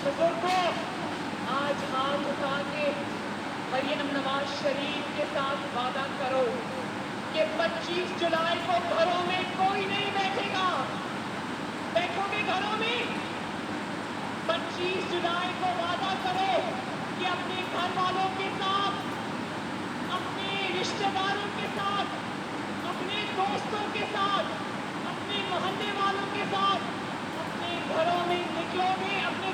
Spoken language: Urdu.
بزرگوں، آج ہاتھ اٹھا کے مریم نواز شریف کے ساتھ وعدہ کرو کہ 25 جولائی کو گھروں میں کوئی نہیں بیٹھے گا. بیٹھو گے گھروں میں؟ 25 جولائی کو وعدہ کرو کہ اپنے گھر والوں کے ساتھ، اپنے رشتہ داروں کے ساتھ، اپنے دوستوں کے ساتھ، اپنے محلے والوں کے ساتھ اپنے گھروں میں نکلو گے، اپنے